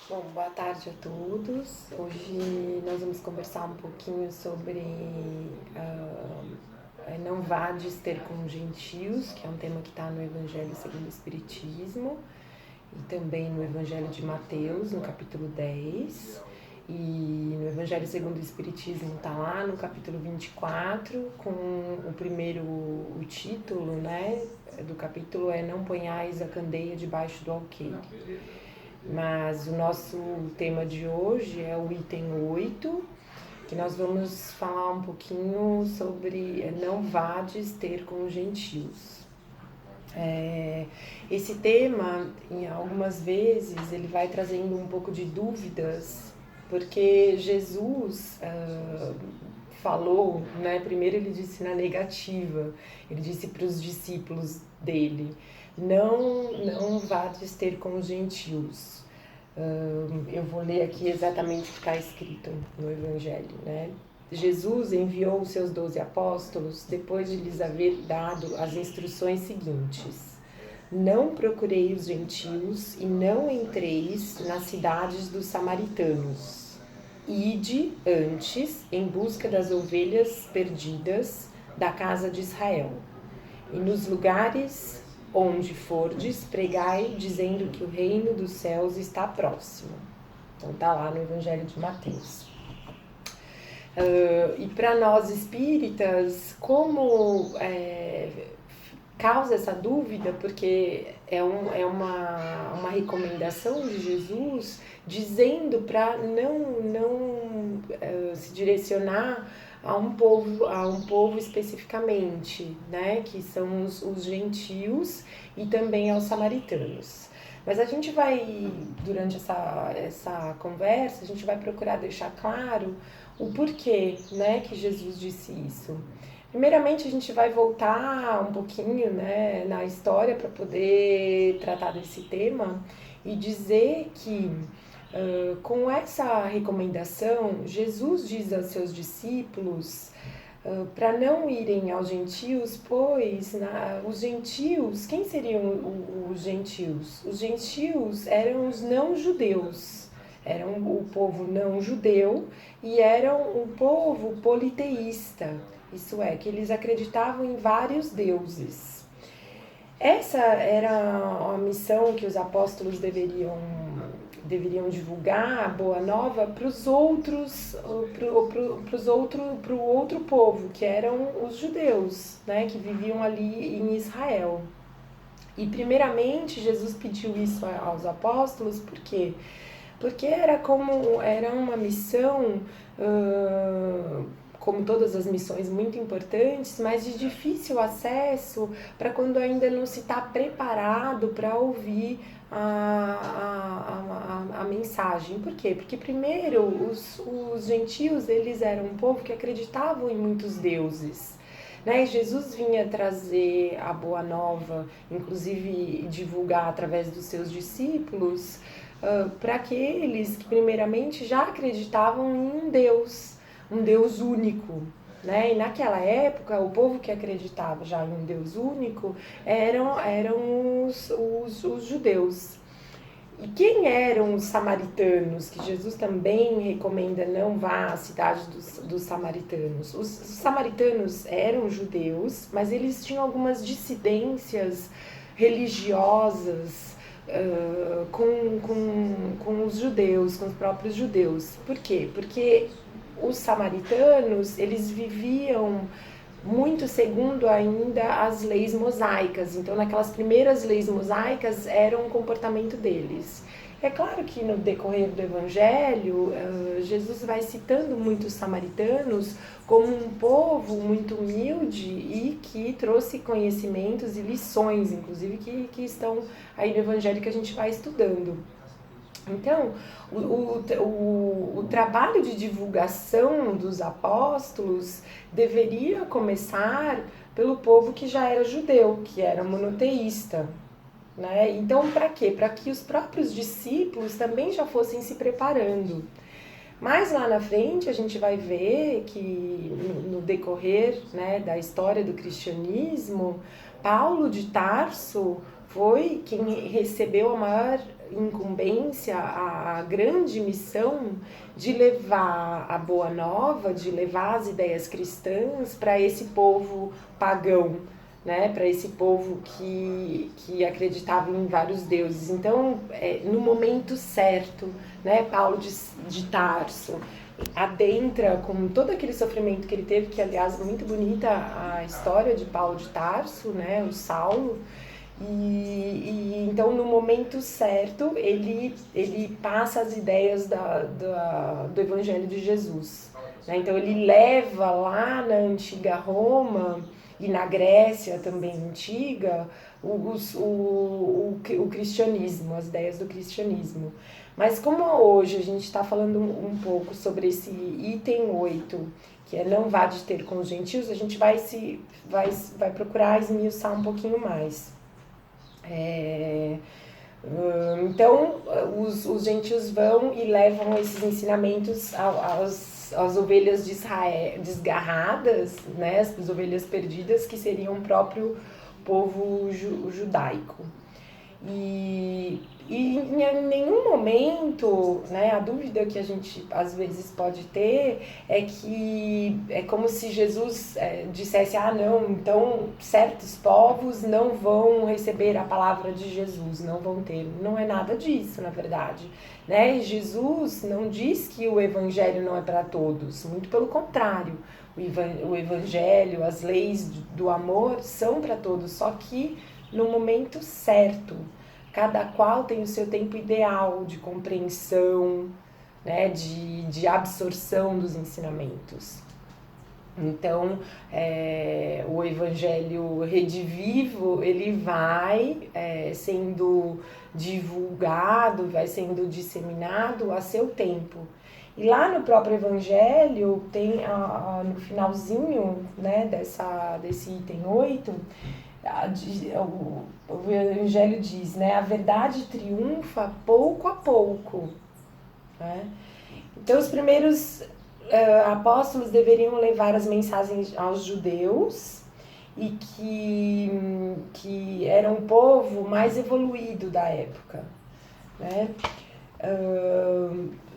Bom, boa tarde a todos. Hoje nós vamos conversar um pouquinho sobre não vades ter com gentios, que é um tema que está no Evangelho segundo o Espiritismo e também no Evangelho de Mateus, no capítulo 10. E no Evangelho segundo o Espiritismo está lá no capítulo 24, com o título, né, do capítulo é Não ponhais a candeia debaixo do alqueire. Mas o nosso tema de hoje é o item 8, que nós vamos falar um pouquinho sobre não vades ter com os gentios. Esse tema, algumas vezes, ele vai trazendo um pouco de dúvidas, porque Jesus falou, né? Primeiro ele disse na negativa, ele disse para os discípulos dele, não vades ter com os gentios. Eu vou ler aqui exatamente o que está escrito no Evangelho, né? Jesus enviou os seus 12 apóstolos depois de lhes haver dado as instruções seguintes: não procurei os gentios e não entreis nas cidades dos samaritanos. Ide antes em busca das ovelhas perdidas da casa de Israel. E nos lugares onde fordes, pregai, dizendo que o reino dos céus está próximo. Então tá lá no Evangelho de Mateus. E para nós espíritas, como causa essa dúvida, porque é uma recomendação de Jesus dizendo para não se direcionar a um povo especificamente, né, que são os gentios e também aos samaritanos. Mas a gente vai, durante essa conversa, a gente vai procurar deixar claro o porquê, né, que Jesus disse isso. Primeiramente, a gente vai voltar um pouquinho, né, na história para poder tratar desse tema e dizer que com essa recomendação, Jesus diz aos seus discípulos para não irem aos gentios, pois os gentios, quem seriam os gentios? Os gentios eram os não-judeus, eram o povo não-judeu e eram um povo politeísta, isso é, que eles acreditavam em vários deuses. Essa era a missão que os apóstolos deveriam divulgar a boa nova para os outros, para o outro povo, que eram os judeus, né, que viviam ali em Israel. E primeiramente Jesus pediu isso aos apóstolos, por quê? Porque era uma missão, como todas as missões muito importantes, mas de difícil acesso para quando ainda não se está preparado para ouvir a mensagem. Por quê? Porque primeiro os gentios, eles eram um povo que acreditavam em muitos deuses, né? Jesus vinha trazer a boa nova, inclusive divulgar através dos seus discípulos, para aqueles que primeiramente já acreditavam em um Deus único, né? E naquela época, o povo que acreditava já em um Deus único eram os judeus. E quem eram os samaritanos, que Jesus também recomenda não vá à cidade dos samaritanos? Os samaritanos eram judeus, mas eles tinham algumas dissidências religiosas com os judeus, com os próprios judeus. Por quê? Porque os samaritanos, eles viviam muito segundo ainda as leis mosaicas. Então, naquelas primeiras leis mosaicas, era um comportamento deles. É claro que no decorrer do Evangelho, Jesus vai citando muitos samaritanos como um povo muito humilde e que trouxe conhecimentos e lições, inclusive, que estão aí no Evangelho que a gente vai estudando. Então, o trabalho de divulgação dos apóstolos deveria começar pelo povo que já era judeu, que era monoteísta, né? Então, para quê? Para que os próprios discípulos também já fossem se preparando. Mas lá na frente a gente vai ver que no decorrer, né, da história do cristianismo, Paulo de Tarso foi quem recebeu a maior incumbência, a grande missão de levar a boa nova, de levar as ideias cristãs para esse povo pagão, né? Para esse povo que acreditava em vários deuses. Então, no momento certo, né? Paulo de Tarso adentra com todo aquele sofrimento que ele teve, que aliás é muito bonita a história de Paulo de Tarso, né? O Saulo. E então no momento certo ele passa as ideias do Evangelho de Jesus, né? Então ele leva lá na antiga Roma e na Grécia também antiga o cristianismo, as ideias do cristianismo. Mas como hoje a gente está falando um pouco sobre esse item 8, que é não vá de ter com os gentios, a gente vai procurar esmiuçar um pouquinho mais. Então, os gentios vão e levam esses ensinamentos às ovelhas de Israel, desgarradas, né, as ovelhas perdidas, que seriam o próprio povo judaico. E em nenhum momento, né, a dúvida que a gente às vezes pode ter é que é como se Jesus dissesse, não, então certos povos não vão receber a palavra de Jesus, não vão ter. Não é nada disso, na verdade, né? Jesus não diz que o evangelho não é para todos, muito pelo contrário. O evangelho, as leis do amor são para todos, só que no momento certo. Cada qual tem o seu tempo ideal de compreensão, né, de absorção dos ensinamentos. Então, o Evangelho redivivo, ele vai sendo divulgado, vai sendo disseminado a seu tempo. E lá no próprio Evangelho, tem no finalzinho, né, desse item 8, o Evangelho diz, né, a verdade triunfa pouco a pouco, né? Então os primeiros apóstolos deveriam levar as mensagens aos judeus e que era um povo mais evoluído da época, né?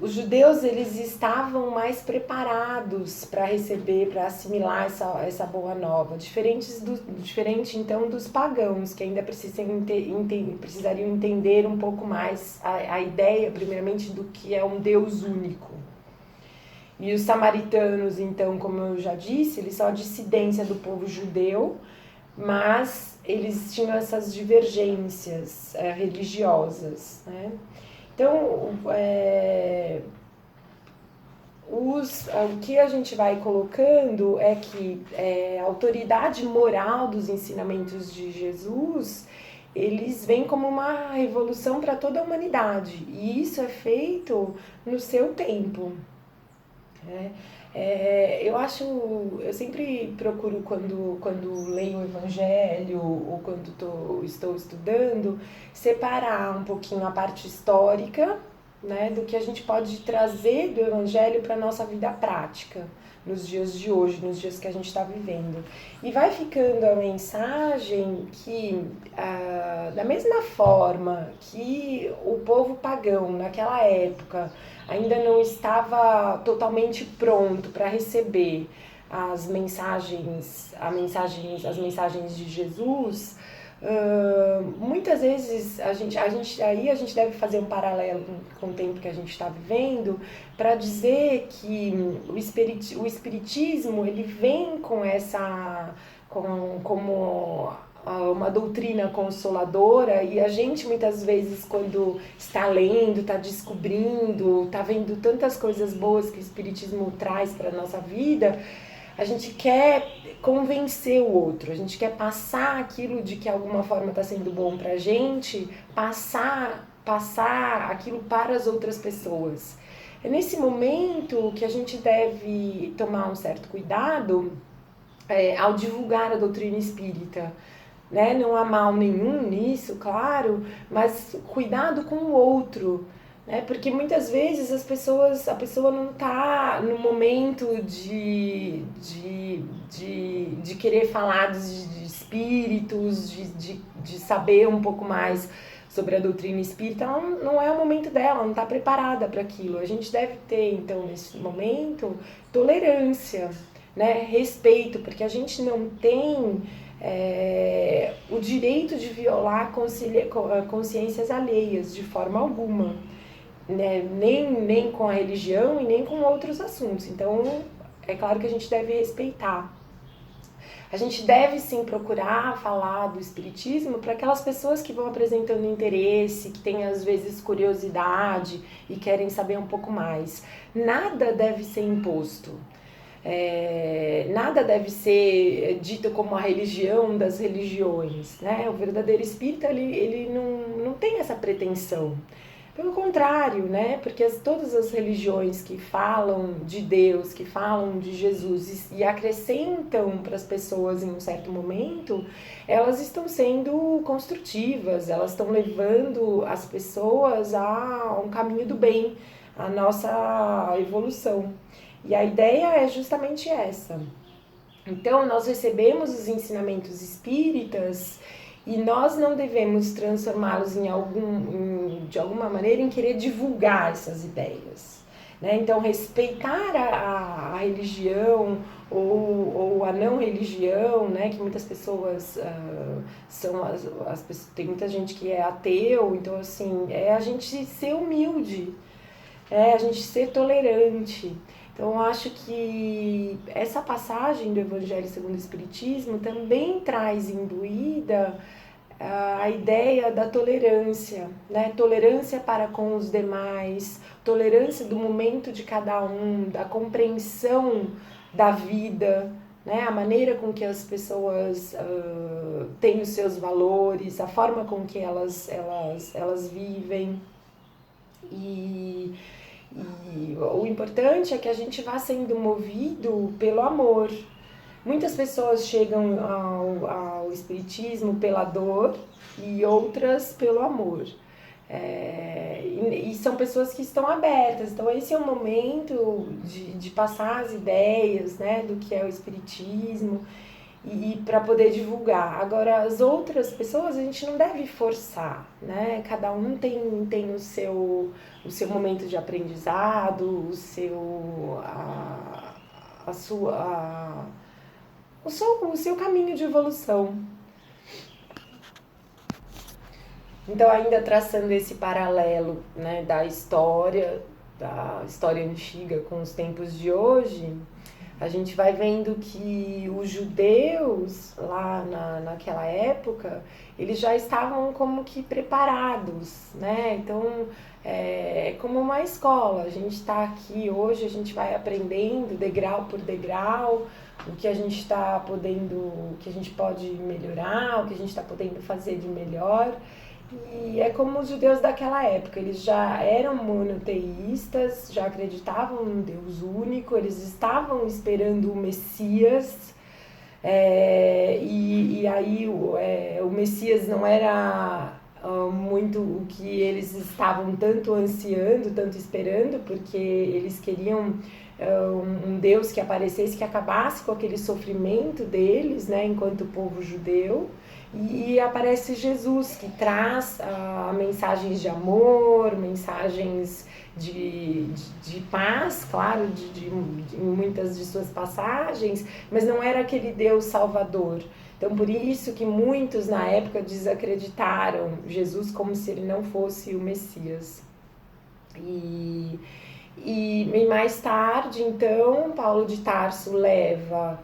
Os judeus, eles estavam mais preparados para receber, para assimilar essa boa nova, diferente então dos pagãos, que ainda precisariam entender um pouco mais a ideia, primeiramente, do que é um Deus único. E os samaritanos, então, como eu já disse, eles são a dissidência do povo judeu, mas eles tinham essas divergências religiosas, né? Então, o que a gente vai colocando é que a autoridade moral dos ensinamentos de Jesus, eles vêm como uma revolução para toda a humanidade. E isso é feito no seu tempo, né? Eu sempre procuro, quando leio o Evangelho ou quando estou estudando, separar um pouquinho a parte histórica, né, do que a gente pode trazer do Evangelho para a nossa vida prática, nos dias de hoje, nos dias que a gente está vivendo. E vai ficando a mensagem que, da mesma forma que o povo pagão, naquela época, ainda não estava totalmente pronto para receber as mensagens de Jesus, muitas vezes a gente deve fazer um paralelo com o tempo que a gente está vivendo para dizer que o espiritismo, ele vem com como uma doutrina consoladora, e a gente muitas vezes, quando está lendo, está descobrindo, está vendo tantas coisas boas que o espiritismo traz para a nossa vida, a gente quer convencer o outro, a gente quer passar aquilo de que de alguma forma está sendo bom para a gente, passar aquilo para as outras pessoas. É nesse momento que a gente deve tomar um certo cuidado ao divulgar a doutrina espírita, né? Não há mal nenhum nisso, claro, mas cuidado com o outro, né? Porque muitas vezes a pessoa não está no momento de querer falar de espíritos, de saber um pouco mais sobre a doutrina espírita, ela não é o momento dela, não está preparada para aquilo. A gente deve ter, então, nesse momento, tolerância, né? Respeito, porque a gente não tem o direito de violar consciências alheias de forma alguma, né? Nem com a religião e nem com outros assuntos. Então, é claro que a gente deve respeitar. A gente deve sim procurar falar do espiritismo para aquelas pessoas que vão apresentando interesse, que têm às vezes curiosidade e querem saber um pouco mais. Nada deve ser imposto. Nada deve ser dito como a religião das religiões, né? O verdadeiro espírita, ele não tem essa pretensão. Pelo contrário, né? Porque todas as religiões que falam de Deus, que falam de Jesus e acrescentam para as pessoas em um certo momento, elas estão sendo construtivas, elas estão levando as pessoas a um caminho do bem, a nossa evolução. E a ideia é justamente essa. Então, nós recebemos os ensinamentos espíritas e nós não devemos transformá-los de alguma maneira em querer divulgar essas ideias, né? Então, respeitar a religião ou a não religião, né? Que muitas pessoas tem muita gente que é ateu, então assim, é a gente ser humilde, a gente ser tolerante. Então, eu acho que essa passagem do Evangelho segundo o Espiritismo também traz imbuída a ideia da tolerância, né? Tolerância para com os demais, tolerância do momento de cada um, da compreensão da vida, né? A maneira com que as pessoas têm os seus valores, a forma com que elas vivem. E o importante é que a gente vá sendo movido pelo amor. Muitas pessoas chegam ao espiritismo pela dor e outras pelo amor. E são pessoas que estão abertas. Então esse é o momento de passar as ideias, né, do que é o espiritismo e para poder divulgar. Agora, as outras pessoas a gente não deve forçar, né? Cada um tem o seu momento de aprendizado, o seu caminho de evolução. Então, ainda traçando esse paralelo, né, da história antiga com os tempos de hoje, a gente vai vendo que os judeus, lá naquela época, eles já estavam como que preparados, né? Então, é como uma escola. A gente está aqui hoje, a gente vai aprendendo degrau por degrau, o que a gente está podendo, o que a gente pode melhorar, o que a gente está podendo fazer de melhor. E é como os judeus daquela época, eles já eram monoteístas, já acreditavam num Deus único, eles estavam esperando o Messias, e aí o Messias não era muito o que eles estavam tanto ansiando, tanto esperando, porque eles queriam um Deus que aparecesse, que acabasse com aquele sofrimento deles, né, enquanto povo judeu. E aparece Jesus, que traz mensagens de amor, mensagens de paz, claro, em muitas de suas passagens, mas não era aquele Deus salvador. Então, por isso que muitos na época desacreditaram Jesus como se ele não fosse o Messias. E mais tarde, então, Paulo de Tarso leva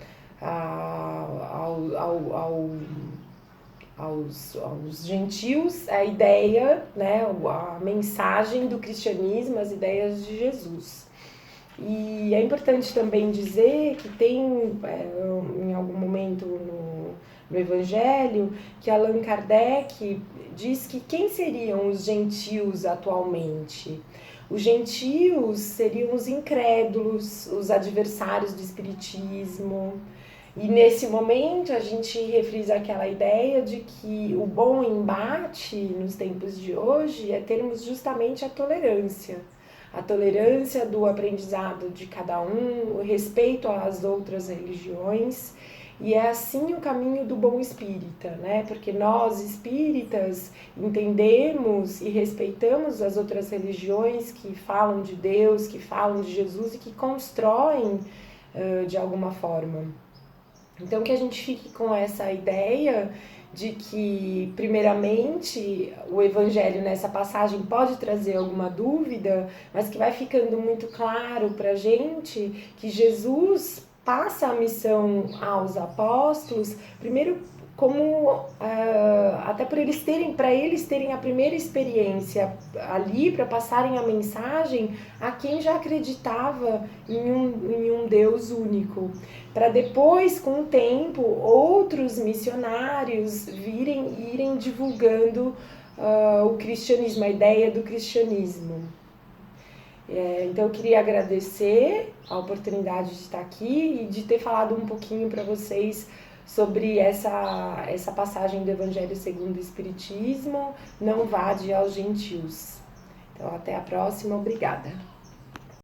aos gentios a ideia, né, a mensagem do cristianismo, as ideias de Jesus. E é importante também dizer que tem, em algum momento no Evangelho, que Allan Kardec diz que quem seriam os gentios atualmente? Os gentios seriam os incrédulos, os adversários do espiritismo. E nesse momento a gente refrisa aquela ideia de que o bom embate nos tempos de hoje é termos justamente a tolerância do aprendizado de cada um, o respeito às outras religiões E é assim o caminho do bom espírita, né? Porque nós espíritas entendemos e respeitamos as outras religiões que falam de Deus, que falam de Jesus e que constroem de alguma forma. Então que a gente fique com essa ideia de que, primeiramente, o Evangelho nessa passagem pode trazer alguma dúvida, mas que vai ficando muito claro para a gente que Jesus passa a missão aos apóstolos, primeiro como até para eles terem a primeira experiência ali, para passarem a mensagem a quem já acreditava em um Deus único, para depois, com o tempo, outros missionários irem divulgando o cristianismo, a ideia do cristianismo. Então eu queria agradecer a oportunidade de estar aqui e de ter falado um pouquinho para vocês sobre essa passagem do Evangelho segundo o Espiritismo, não vade aos gentios. Então até a próxima, obrigada.